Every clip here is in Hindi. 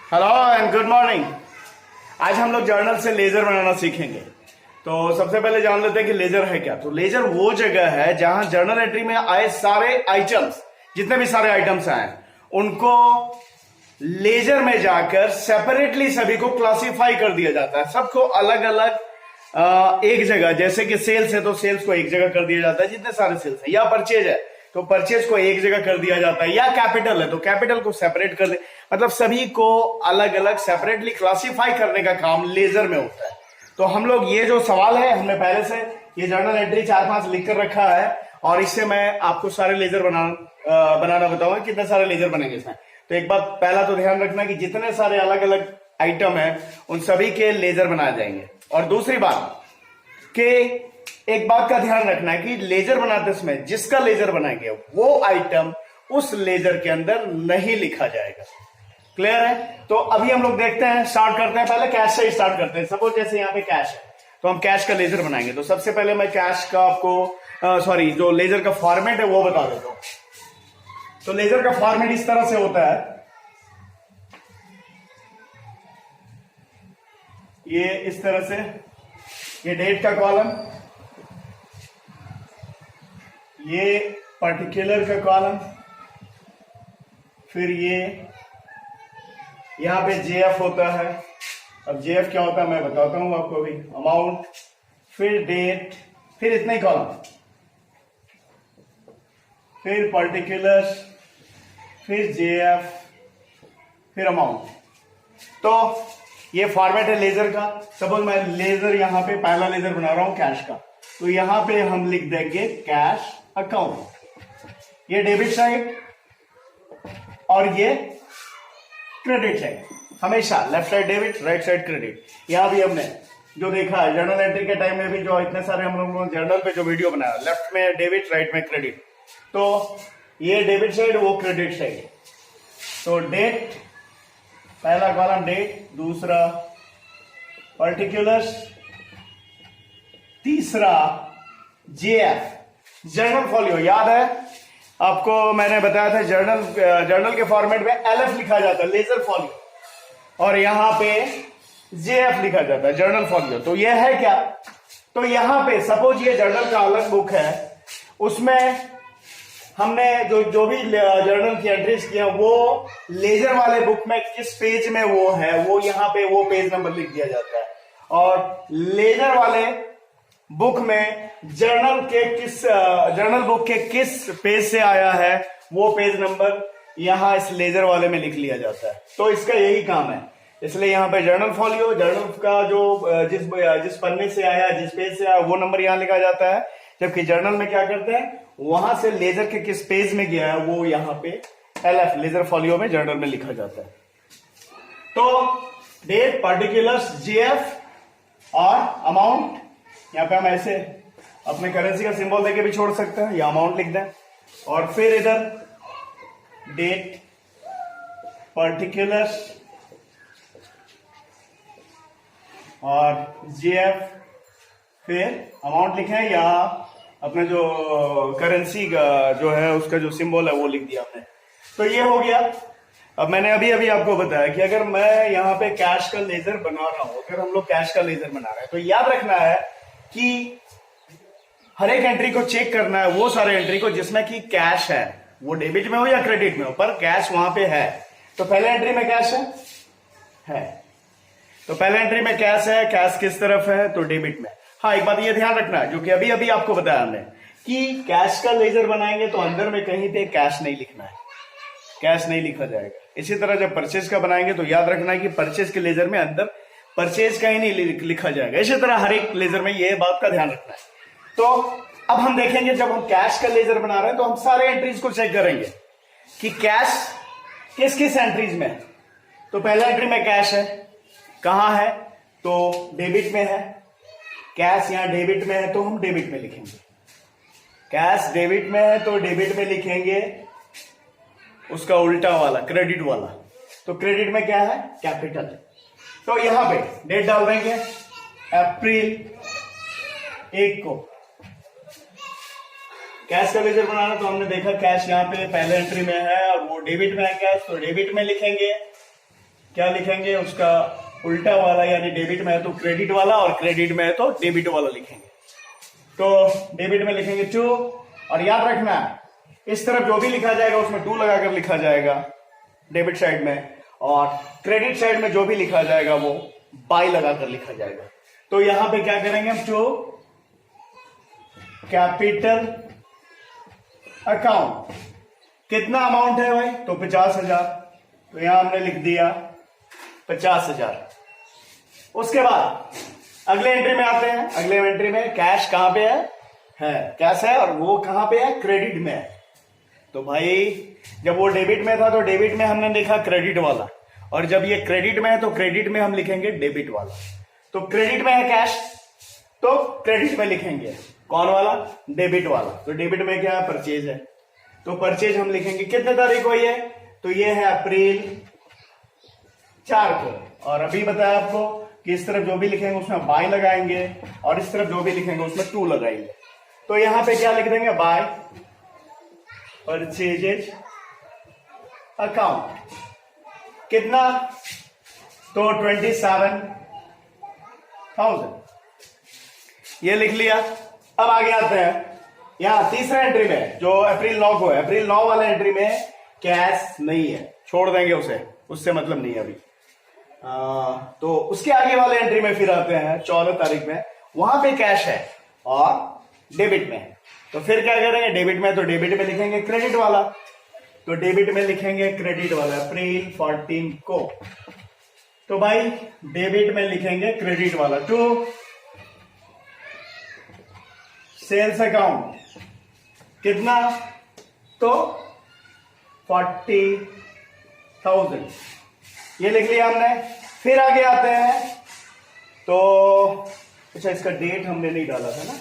Hello and good morning. आज हम लोग जर्नल से लेजर बनाना सीखेंगे। तो सबसे पहले जान लेते हैं कि लेजर है क्या। तो लेजर वो जगह है जहां जर्नल एंट्री में आए सारे आइटम्स, जितने भी सारे आइटम्स आए, उनको लेजर में जाकर सेपरेटली सभी को क्लासिफाई कर दिया जाता है। सबको अलग अलग एक जगह, जैसे कि सेल्स है तो सेल्स को एक जगह कर दिया जाता है, जितने सारे सेल्स है, या परचेज है तो परचेज को एक जगह कर दिया जाता है, या कैपिटल है तो कैपिटल को सेपरेट कर दे, मतलब सभी को अलग अलग सेपरेटली क्लासिफाई करने का काम लेजर में होता है। तो हम लोग ये जो सवाल है, हमने पहले से ये जर्नल एंट्री 4-5 लिख कर रखा है और इससे मैं आपको सारे लेजर बनाना बताऊंगा कितने सारे लेजर बनेंगे इसमें। तो एक बात पहला तो ध्यान रखना कि जितने सारे अलग अलग आइटम है उन सभी के लेजर बनाए जाएंगे। और दूसरी बात कि एक बात का ध्यान रखना है कि लेजर बनाते समय जिसका लेजर बनाएंगे वो आइटम उस लेजर के अंदर नहीं लिखा जाएगा। क्लियर है? तो अभी हम लोग देखते हैं, स्टार्ट करते हैं। पहले कैश से ही स्टार्ट करते हैं। सपोज जैसे यहाँ पे कैश है तो हम कैश का लेजर बनाएंगे। तो सबसे पहले मैं कैश का आपको जो लेजर का फॉर्मेट है वो बता देता हूं। तो लेजर का फॉर्मेट इस तरह से होता है, ये इस तरह से, ये डेट का कॉलम, ये पर्टिकुलर का कॉलम, फिर ये यहां पे जेएफ होता है। अब जेएफ क्या होता है मैं बताता हूं आपको अभी। अमाउंट, फिर डेट, फिर इतने ही कॉलम, फिर पर्टिकुलर्स, फिर जेएफ, फिर अमाउंट। तो ये फॉर्मेट है लेजर का। सपोज मैं लेजर यहां पे पहला लेजर बना रहा हूं कैश का, तो यहां पे हम लिख देंगे कैश अकाउंट। ये डेबिट साइड और ये क्रेडिट साइड। हमेशा left side debit, right side credit. यहां भी हमने जो देखा है जर्नल एंट्री के टाइम में भी, जो इतने सारे हम लोगों ने जर्नल पे जो वीडियो बनाया, लेफ्ट में डेबिट, राइट में क्रेडिट। तो ये डेबिट साइड, वो क्रेडिट साइड। तो डेट, पहला कॉलम डेट, दूसरा पर्टिकुलर्स, तीसरा जेएफ, जर्नल फॉलियो। याद है आपको मैंने बताया था जर्नल के फॉर्मेट में एलएफ लिखा जाता है, लेजर फॉलियो, और यहां पे जेएफ लिखा जाता है, जर्नल फॉलियो। तो यह है क्या? तो यहां पे सपोज ये जर्नल का अलग बुक है, उसमें हमने जो भी जर्नल की एंट्रीज किया वो लेजर वाले बुक में किस पेज में वो है, वो यहां पे वो पेज नंबर लिख दिया जाता है। और लेजर वाले बुक में जर्नल बुक के किस पेज से आया है वो पेज नंबर यहां इस लेजर वाले में लिख लिया जाता है। तो इसका यही काम है। इसलिए यहां पे जर्नल फॉलियो, जर्नल का जो जिस पन्ने से आया, जिस पेज से आया, वो नंबर यहां लिखा जाता है। जबकि जर्नल में क्या करते हैं, वहां से लेजर के किस पेज में गया है वो यहां पे एलएफ, लेजर फॉलियो में, जर्नल में लिखा जाता है। तो डेट, पर्टिकुलर्स, जेएफ और अमाउंट। यहां पे हम ऐसे अपने करेंसी का सिंबल देके भी छोड़ सकते हैं, या अमाउंट लिख दें। और फिर इधर डेट, पर्टिकुलर्स और जेएफ, फिर अमाउंट लिखें, या अपने जो करेंसी का जो है उसका जो सिंबल है वो लिख दिया हमने। तो ये हो गया। अब मैंने अभी अभी आपको बताया कि अगर मैं यहाँ पे कैश का लेजर बना रहा हूं, अगर हम लोग कैश का लेजर बना रहे हैं, तो याद रखना है कि हर एक एंट्री को चेक करना है, वो सारे एंट्री को जिसमें कि कैश है, वो डेबिट में हो या क्रेडिट में हो, पर कैश वहां पे है। तो पहले एंट्री में कैश है। तो पहले एंट्री में कैश है, कैश किस तरफ है, तो डेबिट में। हाँ, एक बात ये ध्यान रखना है जो कि अभी अभी आपको बताया हमने कि कैश का लेजर बनाएंगे तो अंदर में कहीं पे कैश नहीं लिखना है, कैश नहीं लिखा जाएगा। इसी तरह जब परचेज का बनाएंगे तो याद रखना है कि परचेज के लेजर में अंदर परचेज कहीं नहीं लिखा जाएगा। इसी तरह हर एक लेजर में ये बात का ध्यान रखना है। तो अब हम देखेंगे, जब हम कैश का लेजर बना रहे हैं तो हम सारे एंट्रीज को चेक करेंगे कि कैश किस किस एंट्रीज में है। तो पहला एंट्री में कैश है, कहां है, तो डेबिट में है। कैश यहां डेबिट में है तो हम डेबिट में लिखेंगे। कैश डेबिट में है तो डेबिट में लिखेंगे उसका उल्टा वाला, क्रेडिट वाला। तो क्रेडिट में क्या है, कैपिटल। तो यहां पे डेट डाल देंगे अप्रैल 1 को। कैश का लेजर बनाना, तो हमने देखा कैश यहाँ पे पहले एंट्री में है और वो डेबिट में है कैश, तो डेबिट में लिखेंगे क्या लिखेंगे, उसका उल्टा वाला, यानी डेबिट में है तो क्रेडिट वाला और क्रेडिट में है तो डेबिट वाला लिखेंगे। तो डेबिट में लिखेंगे 2, और याद रखना इस तरफ जो भी लिखा जाएगा उसमें 2 लगाकर लिखा जाएगा डेबिट साइड में, और क्रेडिट साइड में जो भी लिखा जाएगा वो बाय लगाकर लिखा जाएगा। तो यहां पे क्या करेंगे हम, 2 कैपिटल अकाउंट, कितना अमाउंट है भाई, तो 50,000, तो यहां हमने लिख दिया 50,000। उसके बाद अगले एंट्री में आते हैं। अगले एंट्री में कैश कहां पे है कैश है, और वो कहां पे है, क्रेडिट में है। तो भाई जब वो डेबिट में था तो डेबिट में हमने लिखा क्रेडिट वाला, और जब ये क्रेडिट में है तो क्रेडिट में हम लिखेंगे डेबिट वाला। तो क्रेडिट में है कैश तो क्रेडिट में लिखेंगे कौन वाला, डेबिट वाला। तो डेबिट में क्या है, परचेज है, तो परचेज हम लिखेंगे कितने तारीख को ये, तो ये है अप्रैल 4 को। और अभी बताया आपको कि इस तरफ जो भी लिखेंगे उसमें बाय लगाएंगे, और इस तरफ जो भी लिखेंगे उसमें 2 लगाएंगे। तो यहां पे क्या लिख देंगे, बाय परचेजेज अकाउंट, कितना, तो 27,000, ये लिख लिया। अब आगे आते हैं, यहां तीसरा एंट्री में जो अप्रैल 9 को है, अप्रैल 9 वाले एंट्री में कैश नहीं है, छोड़ देंगे उसे, उससे मतलब नहीं है अभी। तो उसके आगे वाले एंट्री में फिर आते हैं 14 तारीख में, वहां पे कैश है और डेबिट में है। तो फिर क्या करेंगे, डेबिट में तो डेबिट में लिखेंगे क्रेडिट वाला, तो डेबिट में लिखेंगे क्रेडिट वाला अप्रैल 14 को। तो भाई डेबिट में लिखेंगे क्रेडिट वाला। 2 सेल्स अकाउंट, कितना, तो 40,000, ये लिख लिया हमने। फिर आगे आते हैं, तो अच्छा इसका डेट हमने नहीं डाला था ना,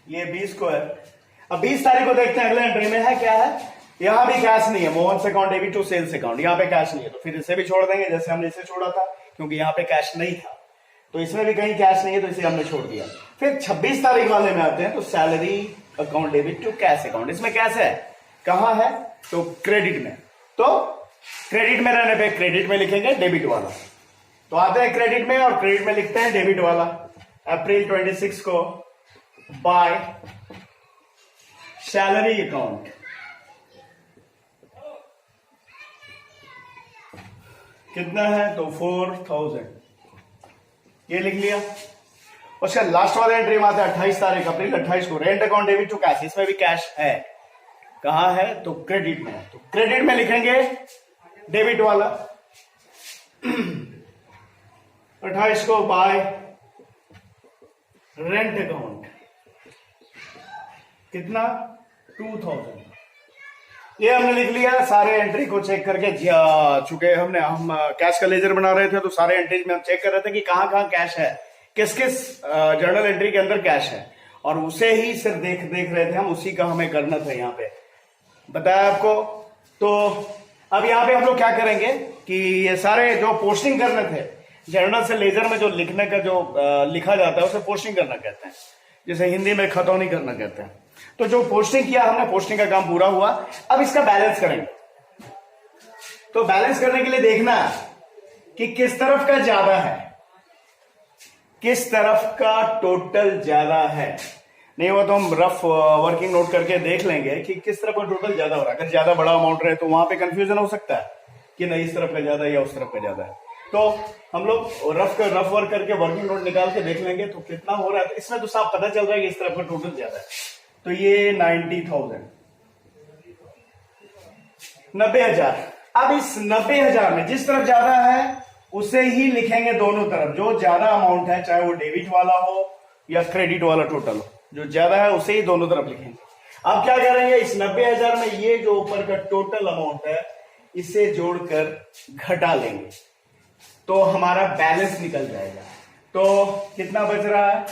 ये 20 को है। अब 20 तारीख को देखते हैं अगले एंट्री में है क्या है, यहां भी कैश नहीं है, Mohan account debit to sales account, यहां पे कैश नहीं है, तो फिर इसे भी छोड़ देंगे जैसे हमने इसे छोड़ा था, क्योंकि यहां पे कैश नहीं था। तो इसमें भी कहीं कैश नहीं है तो इसे हमने छोड़ दिया। फिर 26 तारीख वाले में आते हैं, तो salary account debit to cash account, इसमें कैश है, कहां है, तो क्रेडिट में। तो क्रेडिट में रहने पे क्रेडिट में लिखेंगे डेबिट वाला। तो आते हैं क्रेडिट में और क्रेडिट में लिखते हैं डेबिट वाला। अप्रैल 26 को बाय सैलरी अकाउंट, कितना है, तो 4,000, ये लिख लिया। उसका लास्ट वाला एंट्री में आता है 28 तारीख अप्रैल 28 को, rent account debit to cash, इसमें भी कैश है, कहां है, तो क्रेडिट में है। तो क्रेडिट में लिखेंगे डेबिट वाला 28 को बाय रेंट अकाउंट, कितना, 2,000, ये हमने लिख लिया। सारे एंट्री को चेक करके, चूंकि हम कैश का लेजर बना रहे थे तो सारे एंट्रीज में हम चेक कर रहे थे कि कहां कहां कैश है, किस किस जर्नल एंट्री के अंदर कैश है, और उसे ही सिर्फ देख रहे थे हम, उसी का हमें करना था, यहाँ पे बताया आपको। तो अब यहाँ पे हम लोग क्या करेंगे कि ये सारे जो पोस्टिंग करने थे जर्नल से लेजर में, जो लिखने का जो लिखा जाता है उसे पोस्टिंग करना कहते हैं, जिसे हिंदी में खतौनी करना कहते हैं। तो जो पोस्टिंग किया हमने, पोस्टिंग का काम पूरा हुआ। अब इसका बैलेंस करेंगे। तो बैलेंस करने के लिए देखना कि किस तरफ का ज्यादा है, किस तरफ का टोटल ज्यादा है। नहीं वो तो हम रफ वर्किंग नोट करके देख लेंगे कि किस तरफ का टोटल ज्यादा हो रहा है। अगर ज्यादा बड़ा अमाउंट रहे तो वहां पे कंफ्यूजन हो सकता है कि नहीं इस तरफ का ज्यादा है या उस तरफ का ज्यादा है। तो हम लोग रफ वर्क करके वर्किंग नोट निकाल के देख लेंगे तो कितना हो रहा है। तो इसमें तो साफ पता चल रहा है कि इस तरफ का टोटल ज्यादा है। तो ये 90,000, 90,000। अब इस 90,000 में जिस तरफ ज्यादा है उसे ही लिखेंगे दोनों तरफ। जो ज्यादा अमाउंट है, चाहे वो डेबिट वाला हो या क्रेडिट वाला टोटल हो, जो ज्यादा है उसे ही दोनों तरफ लिखेंगे। अब क्या करेंगे, इस 90,000 में ये जो ऊपर का टोटल अमाउंट है इसे जोड़कर घटा लेंगे तो हमारा बैलेंस निकल जाएगा। तो कितना बच रहा है,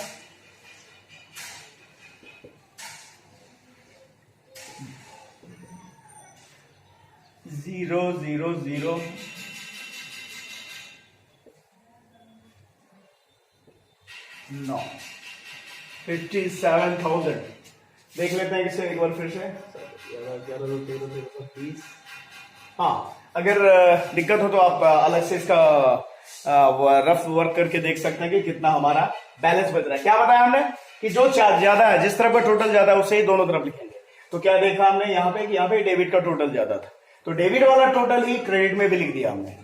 0,0,0 9 57,000। देख लेते हैं किसे एक बार फिर से। 11 20, हाँ अगर दिक्कत हो तो आप अलग से इसका रफ वर्क करके देख सकते हैं कि कितना हमारा बैलेंस बच रहा है। क्या बताया हमने कि जो चार्ज ज्यादा है, जिस तरफ का टोटल ज्यादा है उसे ही दोनों तरफ लिखेंगे। तो क्या देखा हमने यहाँ पे कि यहाँ पे डेबिट का टोटल ज्यादा था, तो डेबिट वाला टोटल ही क्रेडिट में भी लिख दिया हमने।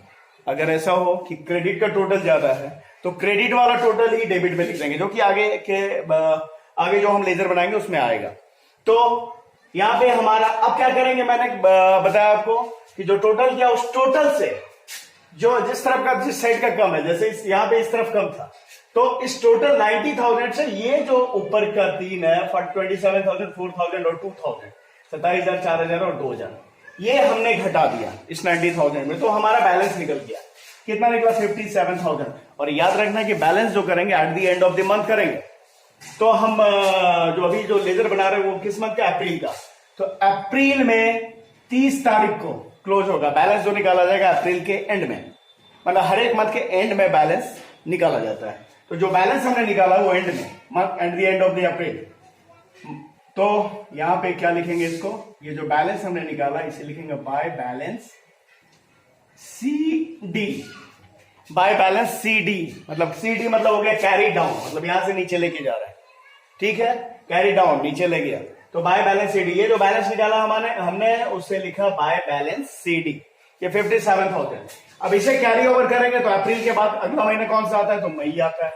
अगर ऐसा हो कि क्रेडिट का टोटल ज्यादा है तो क्रेडिट वाला टोटल ही डेबिट में लिख देंगे, जो कि आगे जो हम लेजर बनाएंगे उसमें आएगा। तो यहाँ पे हमारा अब क्या करेंगे, मैंने बताया आपको कि जो टोटल किया उस टोटल से जो जिस तरफ का जिस साइड का कम है, जैसे यहाँ पे इस तरफ कम था, तो इस टोटल 90,000 से ये जो ऊपर का 3 है 27,000, 4,000 और 2,000, 27,000, 4,000 और 2,000, ये हमने घटा दिया इस 90,000 में, तो हमारा बैलेंस निकल गया। कितना निकला? 57,000। और याद रखना कि बैलेंस जो करेंगे at the end of the month करेंगे। तो हम जो अभी जो लेजर बना रहे हैं वो किस मंथ का? अप्रैल का। तो अप्रैल में 30 तारीख को क्लोज होगा बैलेंस, जो निकाला जाएगा अप्रैल के एंड में, मतलब हर एक मंथ के एंड में बैलेंस निकाला जाता है। तो जो बैलेंस हमने निकाला वो एंड में, month at the end of the April. तो यहां पे क्या लिखेंगे इसको? ये जो बैलेंस हमने निकाला इसे लिखेंगे by balance CD, by balance CD, मतलब CD मतलब हो गया कैरी डाउन, मतलब यहां से नीचे लेके जा रहा है, ठीक है, कैरी डाउन नीचे ले गया, तो बाय बैलेंस CD। ये जो बैलेंस निकाला हमने उसे लिखा बाय बैलेंस CD, ये 57,000। अब इसे कैरी ओवर करेंगे तो अप्रैल के बाद अगला महीना कौन सा आता है? तो मई आता है।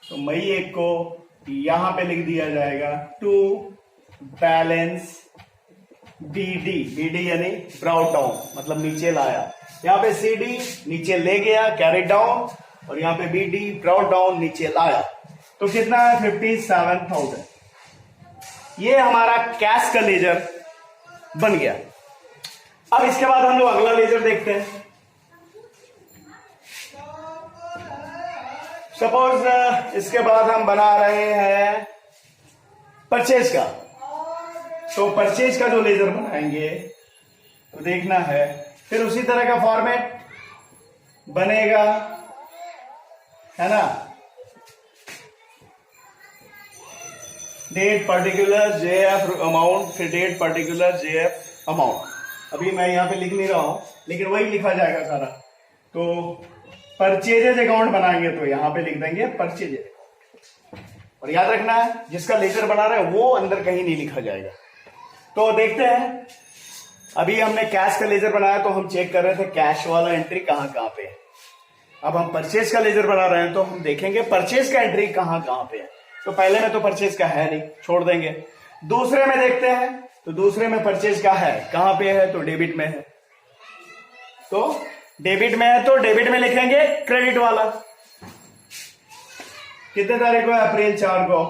तो मई 1 को यहां पे लिख दिया जाएगा टू बैलेंस BD यानी ब्राउट डाउन, मतलब नीचे लाया। यहाँ पे CD नीचे ले गया कैरी डाउन, और यहाँ पे BD ब्राउट डाउन नीचे लाया। तो कितना है? 57,000। ये हमारा कैश का लेजर बन गया। अब इसके बाद हम लोग अगला लेजर देखते हैं। सपोज इसके बाद हम बना रहे हैं परचेज का। तो परचेज का जो लेजर बनाएंगे तो देखना है फिर उसी तरह का फॉर्मेट बनेगा, है ना। डेट पर्टिकुलर JF अमाउंट, फिर डेट पर्टिकुलर JF अमाउंट। अभी मैं यहां पे लिख नहीं रहा हूं, लेकिन वही लिखा जाएगा सारा। तो परचेजेज अकाउंट बनाएंगे तो यहां पे लिख देंगे परचेजेज, और याद रखना है जिसका लेजर बना रहे हैं वो अंदर कहीं नहीं लिखा जाएगा। तो देखते हैं, अभी हमने कैश का लेजर बनाया तो हम चेक कर रहे थे कैश वाला एंट्री कहां कहां पे है। अब हम परचेज का लेजर बना रहे हैं तो हम देखेंगे परचेज का एंट्री कहां कहां पे है। तो पहले में तो परचेज का है नहीं, छोड़ देंगे। दूसरे में देखते हैं, तो दूसरे में परचेज का है, कहां पे है? तो डेबिट में है। तो डेबिट में है तो डेबिट में लिखेंगे क्रेडिट वाला। कितने तारीख को है? अप्रैल 4 को।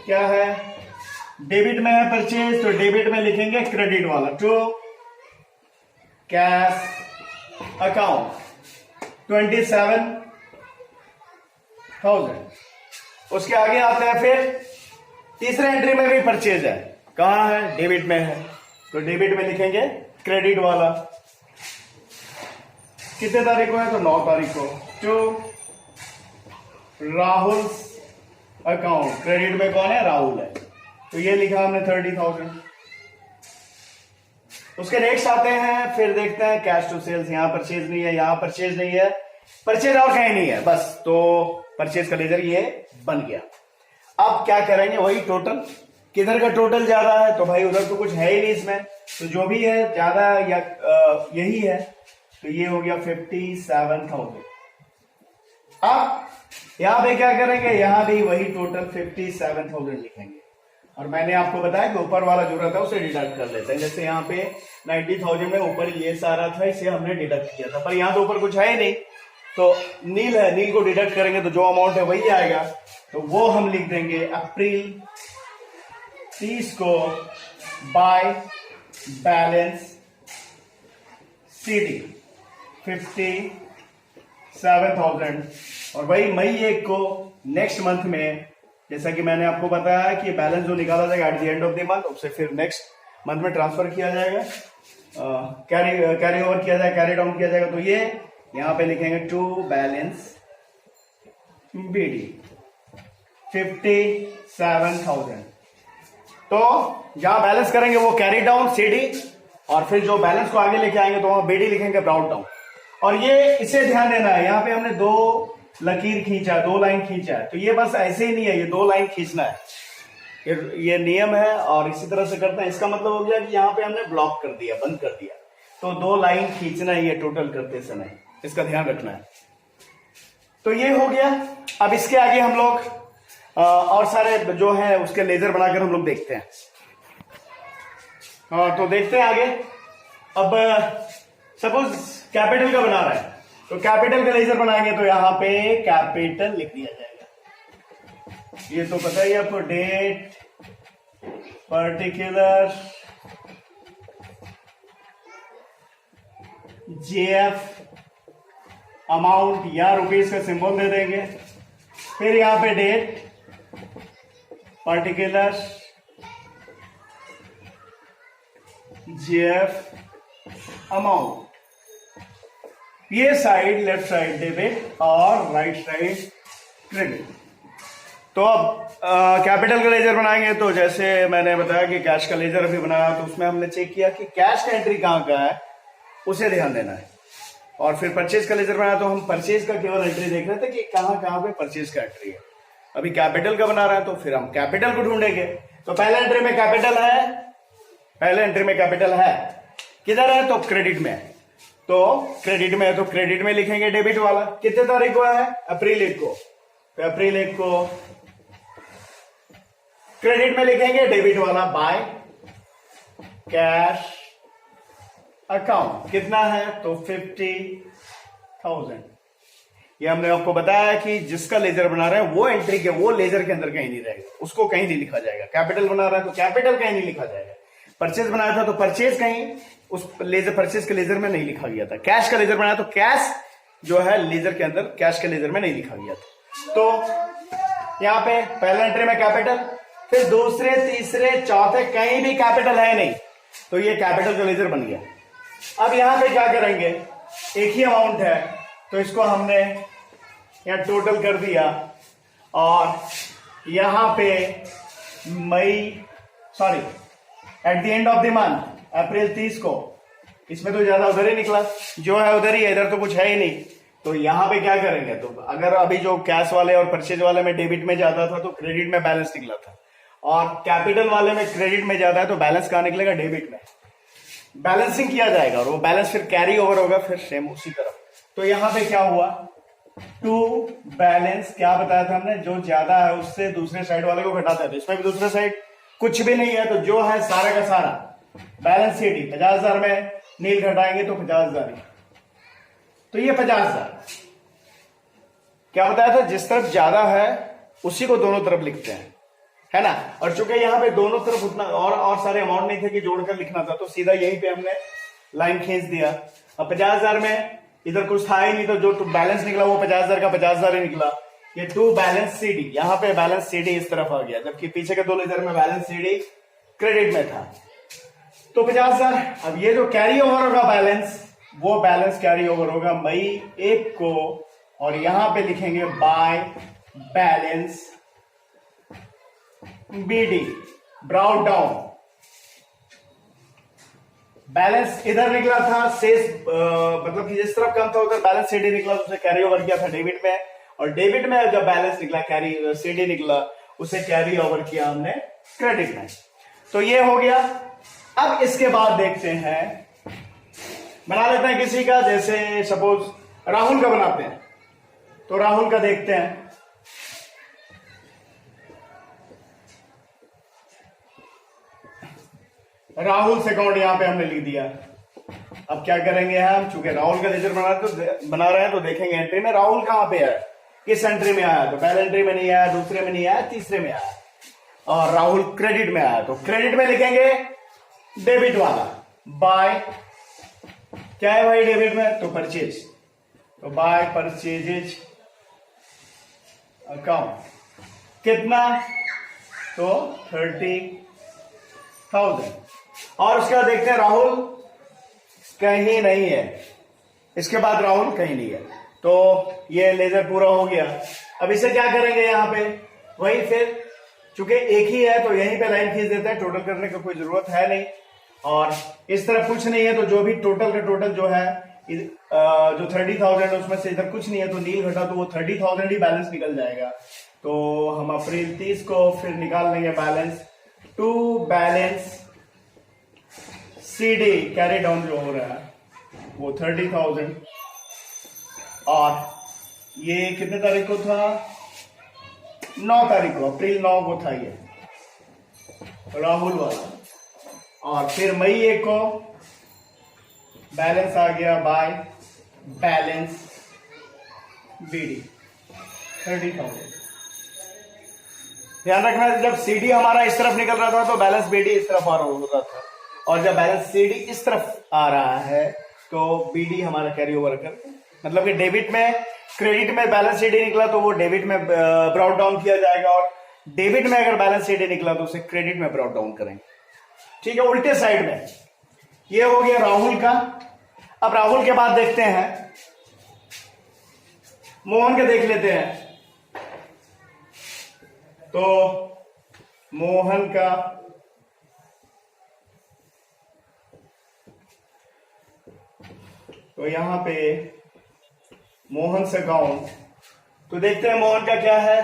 क्या है? डेबिट में है परचेज, तो डेबिट में लिखेंगे क्रेडिट वाला, टू कैश अकाउंट 27,000। उसके आगे आते हैं, फिर तीसरे एंट्री में भी परचेज है, कहां है? डेबिट में है, तो डेबिट में लिखेंगे क्रेडिट वाला। कितने तारीख को है? तो 9 तारीख को। टू राहुल अकाउंट, क्रेडिट में कौन है? राहुल है, तो ये लिखा हमने 30,000। उसके नेक्स्ट आते हैं, फिर देखते हैं कैश टू सेल्स। यहां परचेज नहीं है, यहां परचेज नहीं है, परचेज और कहीं नहीं है, बस। तो परचेज का लेजर ये बन गया। अब क्या करेंगे? वही टोटल, किधर का टोटल ज्यादा है? तो भाई उधर तो कुछ है ही नहीं इसमें, तो जो भी है ज्यादा या यही है, तो ये हो गया 57,000। अब यहां पे क्या करेंगे? यहां भी वही टोटल 57,000 लिखेंगे, और मैंने आपको बताया कि ऊपर वाला जो रहता है उसे डिडक्ट कर लेते हैं। जैसे यहाँ पे 90,000 में ऊपर ये सारा था, इसे हमने डिडक्ट किया था, पर यहाँ तो ऊपर कुछ है ही नहीं, तो नील है, नील को डिडक्ट करेंगे तो जो अमाउंट है वही आएगा। तो वो हम लिख देंगे अप्रैल 30 को बाय बैलेंस CD 57,000, और वही मई 1 को नेक्स्ट मंथ में, जैसा कि मैंने आपको बताया कि बैलेंस जो निकाला जाएगा at the end of the month, उससे फिर नेक्स्ट मंथ में ट्रांसफर किया जाएगा, कैरी ओवर किया जाएगा, कैरी डाउन किया जाएगा। तो ये यहां पे लिखेंगे टू बैलेंस BD 57,000। तो जहां बैलेंस करेंगे वो कैरी डाउन CD, और फिर जो बैलेंस को आगे लेके आएंगे तो वहां बीडी लिखेंगे ब्राउट डाउन। और ये इसे ध्यान देना है, यहाँ पे हमने 2 लकीर खींचा, 2 लाइन खींचा है, तो ये बस ऐसे ही नहीं है, ये 2 लाइन खींचना है, ये नियम है। और इसी तरह से करते हैं, इसका मतलब हो गया कि यहाँ पे हमने ब्लॉक कर दिया, बंद कर दिया, तो 2 लाइन खींचना है ये टोटल करते समय, इसका ध्यान रखना है। तो ये हो गया। अब इसके आगे हम लोग और सारे जो है उसके लेजर बनाकर हम लोग देखते हैं। तो देखते हैं आगे। अब सपोज कैपिटल का बना रहा है, तो कैपिटल का लेजर बनाएंगे तो यहां पे कैपिटल लिख दिया जाएगा। ये तो पता ही आपको, डेट, पर्टिकुलर, जेएफ, अमाउंट या रुपीस का सिंबल दे देंगे। फिर यहां पे डेट, पर्टिकुलर, जेएफ, अमाउंट। ये साइड लेफ्ट साइड डेबिट और राइट साइड क्रेडिट। तो अब कैपिटल का लेजर बनाएंगे तो जैसे मैंने बताया कि कैश का लेजर अभी बनाया, तो उसमें हमने चेक किया कि कैश का एंट्री कहां का है, उसे ध्यान देना है। और फिर परचेज का लेजर बनाया तो हम परचेज का केवल एंट्री देख रहे थे कि कहां पे परचेज का एंट्री है। अभी कैपिटल का बना रहा है तो फिर हम कैपिटल को ढूंढेंगे। तो पहले एंट्री में कैपिटल है, पहले एंट्री में कैपिटल है, किधर है तो क्रेडिट में है। तो क्रेडिट में है तो क्रेडिट में लिखेंगे डेबिट वाला। कितने तारीख को है, अप्रैल 1 को, तो अप्रैल 1 को क्रेडिट में लिखेंगे डेबिट वाला बाय कैश अकाउंट। कितना है तो 50,000। ये हमने आपको बताया कि जिसका लेजर बना रहे हैं वो एंट्री के वो लेजर के अंदर कहीं नहीं रहेगा, उसको कहीं नहीं लिखा जाएगा। कैपिटल बना रहा है तो कैपिटल कहीं नहीं लिखा जाएगा। परचेज बनाया था तो परचेज कहीं उस लेजर परचेज के लेजर में नहीं लिखा गया था। कैश का लेजर बनाया तो कैश जो है लेजर के अंदर कैश के लेजर में नहीं लिखा गया था। तो यहाँ पे पहले एंट्री में कैपिटल, फिर दूसरे तीसरे चौथे कहीं भी कैपिटल है नहीं, तो ये कैपिटल का लेजर बन गया। अब यहां पे क्या करेंगे, एक ही अमाउंट है तो इसको हमने यहां टोटल कर दिया। और यहां पे at the end of the month अप्रैल 30 को, इसमें तो ज्यादा उधर ही निकला, जो है उधर ही है, इधर तो कुछ है ही नहीं। तो यहां पे क्या करेंगे, तो अगर अभी जो कैश वाले और परचेज वाले में डेबिट में ज्यादा था तो क्रेडिट में बैलेंस निकला था, और कैपिटल वाले में क्रेडिट में ज्यादा है तो बैलेंस कहां निकलेगा, डेबिट में। बैलेंसिंग किया जाएगा और वो बैलेंस फिर कैरी ओवर होगा फिर सेम उसी तरफ। तो यहां पे क्या हुआ, टू बैलेंस क्या बताया था हमने, जो ज्यादा है उससे दूसरे साइड वाले को घटाता है। तो इसमें भी दूसरे साइड कुछ भी नहीं है, तो जो है सारा का सारा बैलेंस शीट ही 50,000 में नील घटाएंगे तो 50,000 ही, तो ये 50,000 क्या बताया था, जिस तरफ ज्यादा है उसी को दोनों तरफ लिखते हैं, है ना। और चूंकि यहाँ पे दोनों तरफ उतना और सारे अमाउंट नहीं थे कि जोड़कर लिखना था, तो सीधा यहीं पे हमने लाइन खींच दिया। अब 50,000 में इधर कुछ था ही नहीं, तो जो बैलेंस निकला वो 50,000 का 50,000 ही निकला। ये टू बैलेंस सीडी, यहाँ पे बैलेंस सीडी इस तरफ आ गया, जबकि पीछे के 2 लेजर में बैलेंस सीडी क्रेडिट में था, तो 50,000। अब ये जो कैरी ओवर होगा बैलेंस, वो बैलेंस कैरी ओवर होगा मई 1 को, और यहां पे लिखेंगे by balance BD brought down. Balance इधर निकला था शेष, मतलब कि जिस तरफ कम था उधर बैलेंस सीडी निकला, उसे कैरी ओवर किया था डेबिट में, और डेबिट में जब बैलेंस निकला कैरी सीडी निकला, उसे कैरी ओवर किया हमने क्रेडिट में। तो ये हो गया। अब इसके बाद देखते हैं, बना लेते हैं किसी का, जैसे सपोज राहुल का बनाते हैं, तो राहुल का देखते हैं। राहुल से अकाउंट यहां पे हमने लिख दिया। अब क्या करेंगे हम, चूंकि राहुल का लेजर बना रहे हैं तो देखेंगे एंट्री में राहुल कहां पे है, किस एंट्री में आया, तो पहले एंट्री में नहीं आया, दूसरे में नहीं आया, तीसरे में आया, और राहुल क्रेडिट में आया, तो क्रेडिट में लिखेंगे डेबिट वाला बाय, क्या है भाई डेबिट में, तो परचेज, तो बाय परचेजेज अकाउंट। कितना, तो 30,000। और उसके बाद देखते हैं राहुल कहीं नहीं है, इसके बाद राहुल कहीं नहीं है, तो ये लेजर पूरा हो गया। अब इसे क्या करेंगे, यहां पे वही फिर चूंकि एक ही है तो यहीं पे लाइन खींच देते हैं, टोटल करने की कोई जरूरत है नहीं। और इस तरफ कुछ नहीं है, तो जो भी टोटल का टोटल जो है जो 30,000 है उसमें से इधर कुछ नहीं है, तो नील घटा तो वो 30,000 ही बैलेंस निकल जाएगा। तो हम अप्रैल 30 को फिर निकाल लेंगे balance. To balance CD carry down जो हो रहा है वो 30,000, और ये कितने तारीख को था? 9 तारीख को, अप्रैल 9 को था ये राहुल वाला। और फिर मई 1 को बैलेंस आ गया बाय बैलेंस BD 30,000। ध्यान रखना, जब CD हमारा इस तरफ निकल रहा था तो बैलेंस BD इस तरफ आ रहा था, और जब बैलेंस CD इस तरफ आ रहा है तो BD हमारा कैरी ओवर कर, मतलब कि डेबिट में क्रेडिट में बैलेंस CD निकला तो वो डेबिट में ब्रॉट डाउन किया जाएगा, और डेबिट में अगर बैलेंस CD निकला तो उसे क्रेडिट में ब्रॉट डाउन करेंगे। ठीक है, उल्टे साइड में। ये हो गया राहुल का। अब राहुल के बाद देखते हैं मोहन के, देख लेते हैं। तो मोहन का तो यहां पे मोहन से अकाउंट, तो देखते हैं मोहन का क्या है।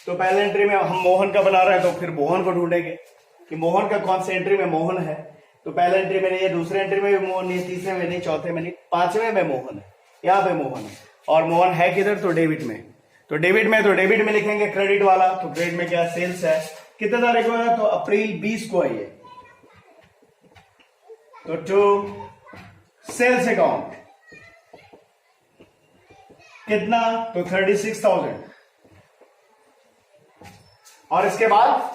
तो पहले एंट्री में हम मोहन का बना रहे हैं, तो फिर मोहन को ढूंढेंगे कि मोहन का कौन सी एंट्री में मोहन है। तो पहले एंट्री में नहीं है, दूसरे एंट्री में भी मोहन नहीं है, तीसरे में नहीं, चौथे में नहीं, पांचवें में मोहन है, यहाँ पे मोहन है। और मोहन है किधर? तो डेबिट में। तो डेबिट में लिखेंगे क्रेडिट वाला। तो क्रेडिट में क्या? सेल्स है। कितने तारीख को है? तो अप्रैल 20 को है ये। तो टू सेल्स अकाउंट कितना? तो 36,000। और इसके बाद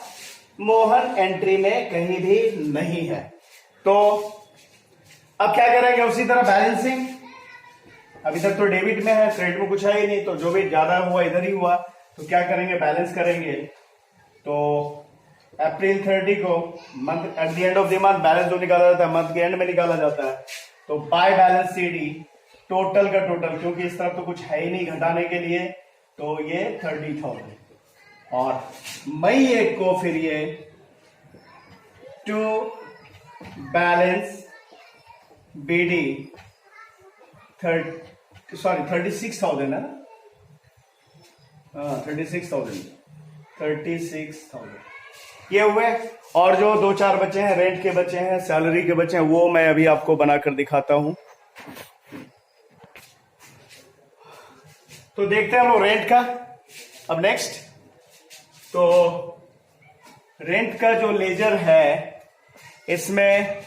मोहन एंट्री में कहीं भी नहीं है। तो अब क्या करेंगे? उसी तरह बैलेंसिंग, अभी तक तो डेबिट में है, क्रेडिट में कुछ है ही नहीं, तो जो भी ज्यादा हुआ इधर ही हुआ। तो क्या करेंगे? बैलेंस करेंगे। तो अप्रैल 30 को month at the end of the month balance जो निकाला जाता है मंथ के एंड में निकाला जाता है। तो बाय बैलेंस CD टोटल का टोटल, क्योंकि इस तरफ तो कुछ है ही नहीं घटाने के लिए, तो ये 30,000। और मई 1 को फिर ये टू बैलेंस BD 36,000 है ना? 36,000 ये हुए। और जो 2-4 बचे हैं, रेंट के बचे हैं, सैलरी के बचे हैं, वो मैं अभी आपको बनाकर दिखाता हूं। तो देखते हैं हम लोग रेंट का। अब नेक्स्ट, तो रेंट का जो लेजर है इसमें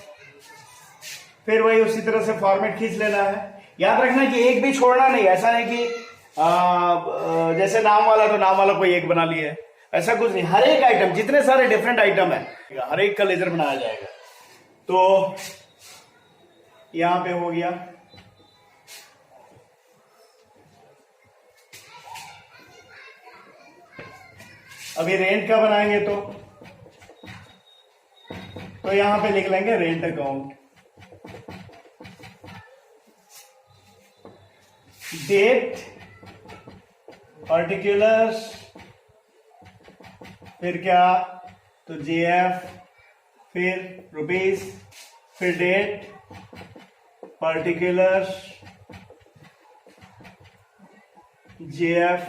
फिर वही उसी तरह से फॉर्मेट खींच लेना है। याद रखना कि एक भी छोड़ना नहीं, ऐसा नहीं कि जैसे नाम वाला तो नाम वाला कोई एक बना लिया, ऐसा कुछ नहीं। हर एक आइटम, जितने सारे डिफरेंट आइटम है, हर एक का लेजर बनाया जाएगा। तो यहां पे हो गया। अभी रेंट का बनाएंगे तो यहां पे लिख लेंगे रेंट अकाउंट, डेट, पर्टिकुलर्स, फिर क्या? तो JF, फिर रुपीस, फिर डेट, पर्टिकुलर्स, JF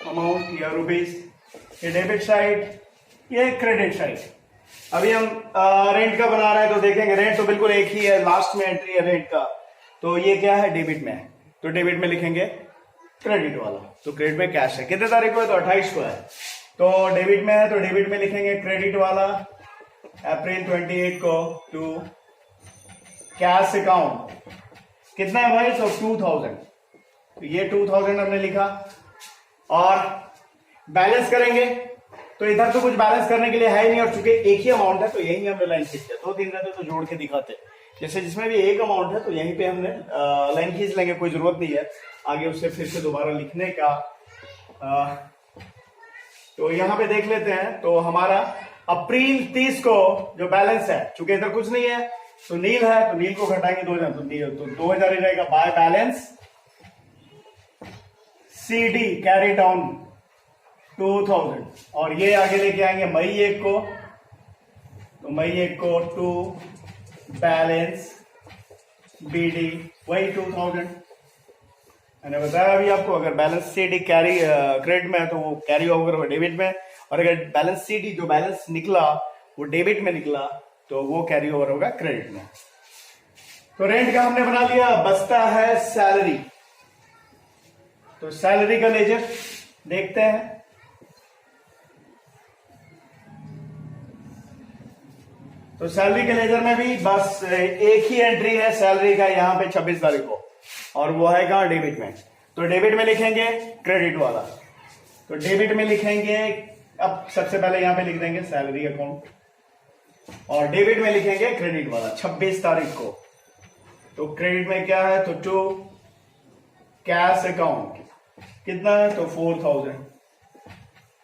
अमाउंट या रुपीस, ये डेबिट साइड, ये क्रेडिट साइड। अभी हम रेंट का बना रहे हैं, तो देखेंगे रेंट तो बिल्कुल एक ही है, लास्ट में एंट्री है रेंट का। तो ये क्या है? डेबिट में है, तो डेबिट में लिखेंगे क्रेडिट वाला। तो क्रेडिट में कैश है, कितने तारीख को है? तो 28 को है। तो डेबिट में है, तो डेबिट में लिखेंगे क्रेडिट वाला अप्रैल 28 को टू कैश अकाउंट। कितना है भाई? तो 2,000। तो ये 2,000 हमने लिखा। और बैलेंस करेंगे, तो इधर तो कुछ बैलेंस करने के लिए है ही नहीं, और चूंकि एक ही अमाउंट है तो यही हमने लाइन खींच लिया। 2-3 रहते तो जोड़ के दिखाते, जैसे जिसमें भी एक अमाउंट है तो यहीं पे हमने लाइन खींच लेंगे, कोई जरूरत नहीं है आगे उससे फिर से दोबारा लिखने का। तो यहां पे देख लेते हैं। तो हमारा अप्रैल 30 को जो बैलेंस है, चूंकि इधर कुछ नहीं है तो नील है, तो नील को घटाएंगे 2,000, तो 2,000 ही रहेगा। By balance CD carry down 2,000। और ये आगे लेके आएंगे मई 1 को, तो तो मई 1 को टू बैलेंस BD वही 2000। मैंने बताया अभी आपको, अगर बैलेंस CD कैरी क्रेडिट में है तो वो कैरी ओवर होगा डेबिट में, और अगर बैलेंस CD जो बैलेंस निकला वो डेबिट में निकला तो वो कैरी ओवर होगा क्रेडिट में। तो रेंट का हमने बना लिया, बचता है सैलरी। तो सैलरी का लेजर देखते हैं। तो सैलरी के लेजर में भी बस एक ही एंट्री है सैलरी का यहाँ पे 26 तारीख को, और वो है कहाँ, डेबिट में। तो डेबिट में लिखेंगे क्रेडिट वाला, तो डेबिट में लिखेंगे, अब सबसे पहले यहाँ पे लिख देंगे सैलरी अकाउंट, और डेबिट में लिखेंगे क्रेडिट वाला 26 तारीख को। तो क्रेडिट में क्या है, तो टू कैश अकाउंट कितना है, तो 4000,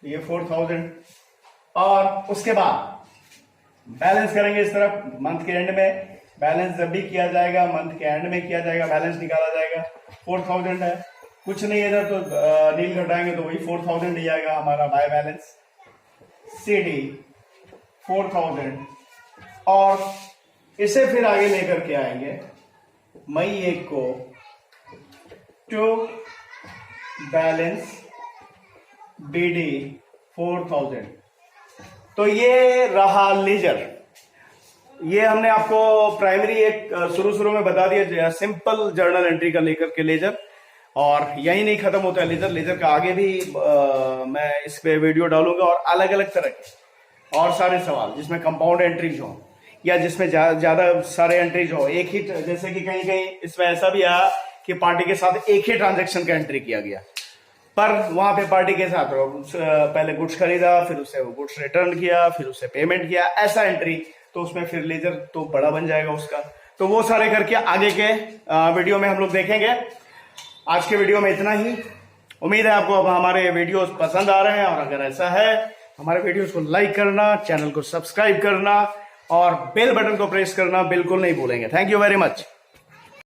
ये 4000। और उसके बाद बैलेंस करेंगे इस तरफ मंथ के एंड में। बैलेंस जब भी किया जाएगा मंथ के एंड में किया जाएगा, बैलेंस निकाला जाएगा। 4000 है, कुछ नहीं है इधर, तो नील घटाएंगे तो वही 4000 ही आएगा हमारा बाय बैलेंस। CD 4000, और इसे फिर आगे लेकर के आएंगे मई 1 को टू बैलेंस BD 4000। तो ये रहा लेजर। ये हमने आपको प्राइमरी एक शुरू में बता दिया, सिंपल जर्नल एंट्री का लेकर के लेजर, और यही नहीं खत्म होता है लेजर। लेजर का आगे भी मैं इस पे वीडियो डालूंगा, और अलग अलग तरह के और सारे सवाल जिसमें कंपाउंड एंट्रीज हो, या जिसमें ज्यादा सारे एंट्रीज हो। एक ही, जैसे कि कहीं कहीं इसमें ऐसा भी आया कि पार्टी के साथ एक ही ट्रांजेक्शन का एंट्री किया गया, पर वहां पे पार्टी के साथ पहले गुड्स खरीदा, फिर उसे वो गुड्स रिटर्न किया, फिर उसे पेमेंट किया, ऐसा एंट्री, तो उसमें फिर लेजर तो बड़ा बन जाएगा उसका। तो वो सारे करके आगे के वीडियो में हम लोग देखेंगे। आज के वीडियो में इतना ही। उम्मीद है आपको अब हमारे वीडियोस पसंद आ रहे हैं, और अगर ऐसा है हमारे वीडियोस को लाइक करना, चैनल को सब्सक्राइब करना और बेल बटन को प्रेस करना बिल्कुल नहीं भूलेंगे। Thank you very much.